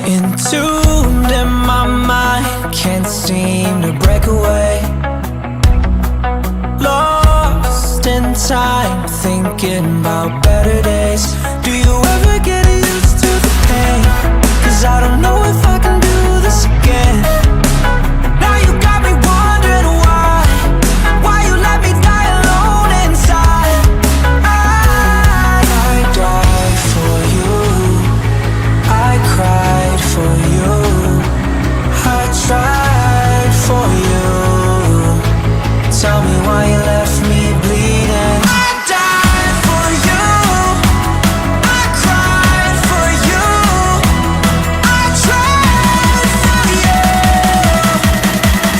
Entombed in my mind, can't seem to break away. Lost in time, thinking about better days. Do you ever get used to the pain? 'Cause I don't know if I can do this again. Now you got me wondering why you let me die alone inside. I died for you, I cried for you, I tried for you. Tell me why you left me bleeding. I died for you, I cried for you, I tried for you.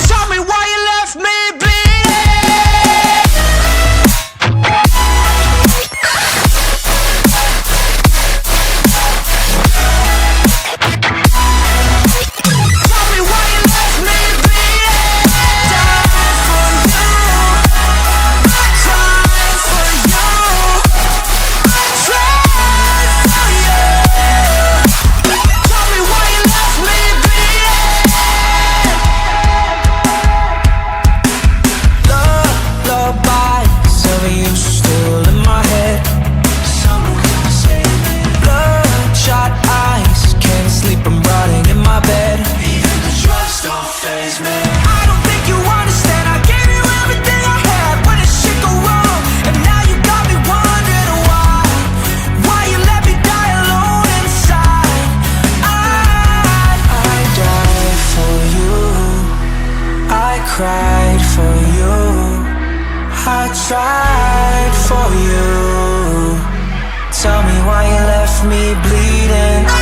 Tell me why you left me bleeding. Tell me why you left me bleeding. Died for you, I cried for you, I tried for you. Tell me why you left me bleeding. Lullabies of you still in my head. Bloodshot eyes, can't sleep, I'm rotting in my bed. Even the drugs don't faze me. I don't think you understand, I gave you everything I had. When did shit go wrong? And now you got me wondering why you let me die alone inside. I died for you, I cried for you, I tried for you. Tell me why you left me bleeding.